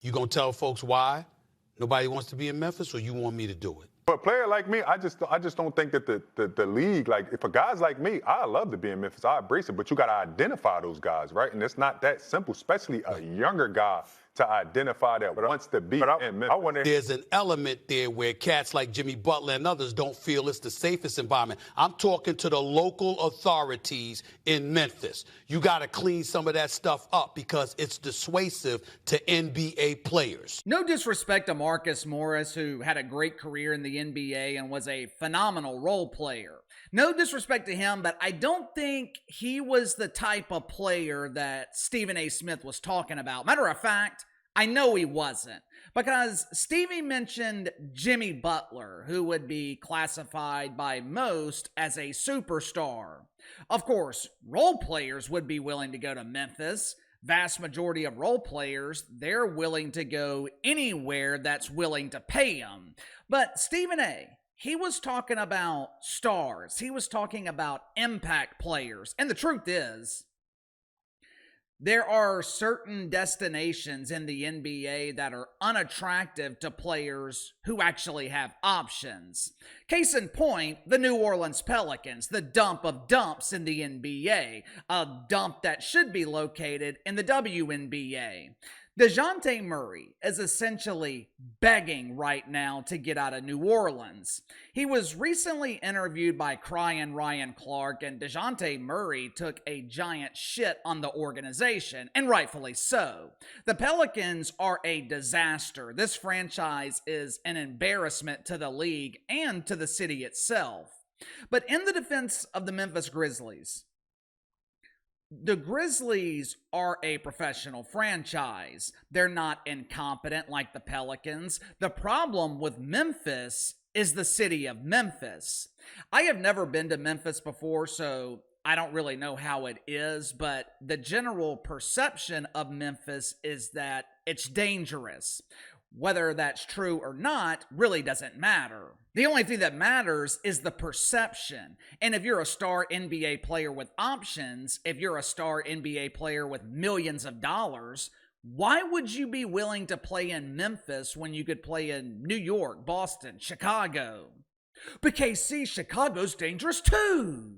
You gonna tell folks why nobody wants to be in Memphis, or you want me to do it? For a player like me, I just don't think that the league, like, if a guy's like me, I love to be in Memphis. I embrace it, but you got to identify those guys, right? And it's not that simple, especially a younger guy to identify that wants to be in Memphis. There's an element there where cats like Jimmy Butler and others don't feel it's the safest environment. I'm talking to the local authorities in Memphis. You got to clean some of that stuff up because it's dissuasive to NBA players. No disrespect to Marcus Morris, who had a great career in the NBA and was a phenomenal role player. No disrespect to him, but I don't think he was the type of player that Stephen A. Smith was talking about. Matter of fact, I know he wasn't, because Stevie mentioned Jimmy Butler, who would be classified by most as a superstar. Of course, role players would be willing to go to Memphis. Vast majority of role players, they're willing to go anywhere that's willing to pay them. But Stephen A., he was talking about stars. He was talking about impact players. And the truth is, there are certain destinations in the NBA that are unattractive to players who actually have options. Case in point, the New Orleans Pelicans, the dump of dumps in the NBA, a dump that should be located in the WNBA. DeJounte Murray is essentially begging right now to get out of New Orleans. He was recently interviewed by Crying Ryan Clark, and DeJounte Murray took a giant shit on the organization, and rightfully so. The Pelicans are a disaster. This franchise is an embarrassment to the league and to the city itself. But in the defense of the Memphis Grizzlies, the Grizzlies are a professional franchise. They're not incompetent like the Pelicans. The problem with Memphis is the city of Memphis. I have never been to Memphis before, so I don't really know how it is, but the general perception of Memphis is that it's dangerous. Whether that's true or not really doesn't matter. The only thing that matters is the perception. And if you're a star NBA player with options, if you're a star NBA player with millions of dollars, why would you be willing to play in Memphis when you could play in New York, Boston, Chicago? But KC, Chicago's dangerous too.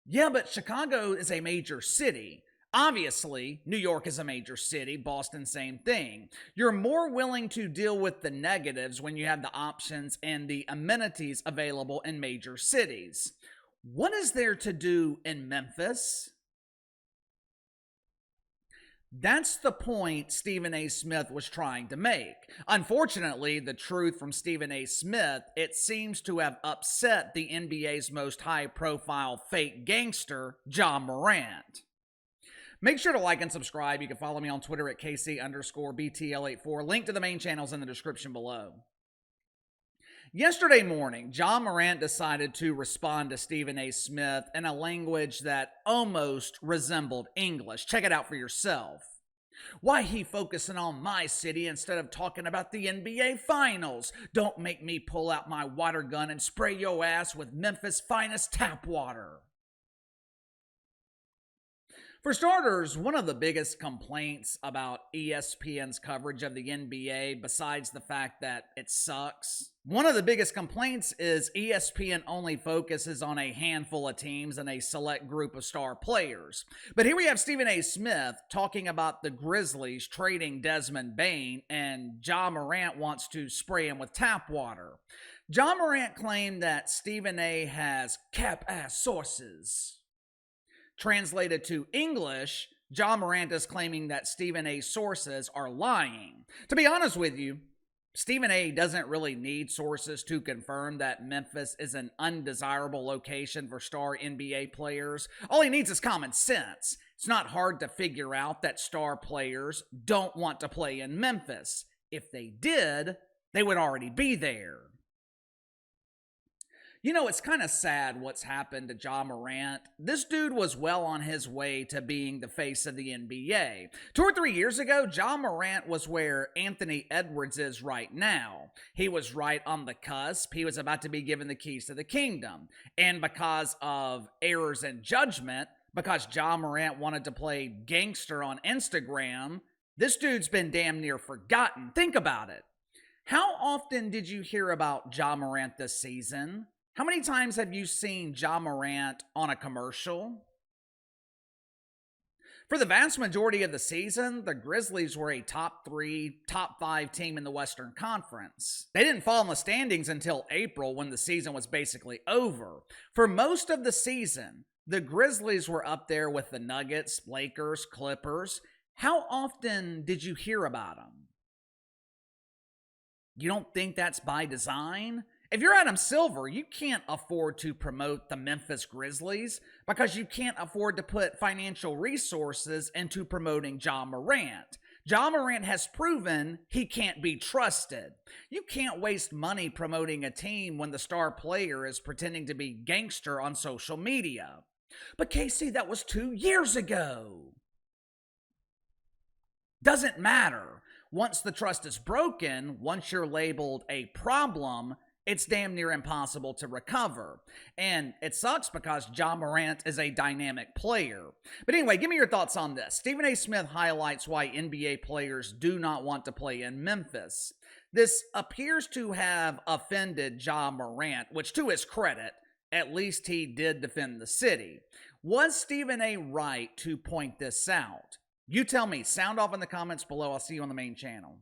Yeah, but Chicago is a major city. Obviously, New York is a major city, Boston, same thing. You're more willing to deal with the negatives when you have the options and the amenities available in major cities. What is there to do in Memphis? That's the point Stephen A. Smith was trying to make. Unfortunately, the truth from Stephen A. Smith, it seems to have upset the NBA's most high-profile fake gangster, Ja Morant. Make sure to like and subscribe. You can follow me on Twitter at KC_BTL84. Link to the main channels in the description below. Yesterday morning, Ja Morant decided to respond to Stephen A. Smith in a language that almost resembled English. Check it out for yourself. Why he focusing on my city instead of talking about the NBA Finals? Don't make me pull out my water gun and spray your ass with Memphis' finest tap water. For starters, one of the biggest complaints about ESPN's coverage of the NBA, besides the fact that it sucks, one of the biggest complaints is ESPN only focuses on a handful of teams and a select group of star players. But here we have Stephen A. Smith talking about the Grizzlies trading Desmond Bane, and Ja Morant wants to spray him with tap water. Ja Morant claimed that Stephen A. has cap-ass sources. Translated to English, Ja Morant is claiming that Stephen A.'s sources are lying. To be honest with you, Stephen A. doesn't really need sources to confirm that Memphis is an undesirable location for star NBA players. All he needs is common sense. It's not hard to figure out that star players don't want to play in Memphis. If they did, they would already be there. You know, it's kind of sad what's happened to Ja Morant. This dude was well on his way to being the face of the NBA. 2 or 3 years ago, Ja Morant was where Anthony Edwards is right now. He was right on the cusp. He was about to be given the keys to the kingdom. And because of errors in judgment, because Ja Morant wanted to play gangster on Instagram, this dude's been damn near forgotten. Think about it. How often did you hear about Ja Morant this season? How many times have you seen Ja Morant on a commercial? For the vast majority of the season, the Grizzlies were a top 3, top 5 team in the Western Conference. They didn't fall in the standings until April when the season was basically over. For most of the season, the Grizzlies were up there with the Nuggets, Lakers, Clippers. How often did you hear about them? You don't think that's by design? If you're Adam Silver, you can't afford to promote the Memphis Grizzlies because you can't afford to put financial resources into promoting Ja Morant. Ja Morant has proven he can't be trusted. You can't waste money promoting a team when the star player is pretending to be gangster on social media. But Casey, that was 2 years ago. Doesn't matter. Once the trust is broken, once you're labeled a problem, it's damn near impossible to recover. And it sucks because Ja Morant is a dynamic player. But anyway, give me your thoughts on this. Stephen A. Smith highlights why NBA players do not want to play in Memphis. This appears to have offended Ja Morant, which to his credit, at least he did defend the city. Was Stephen A. right to point this out? You tell me. Sound off in the comments below. I'll see you on the main channel.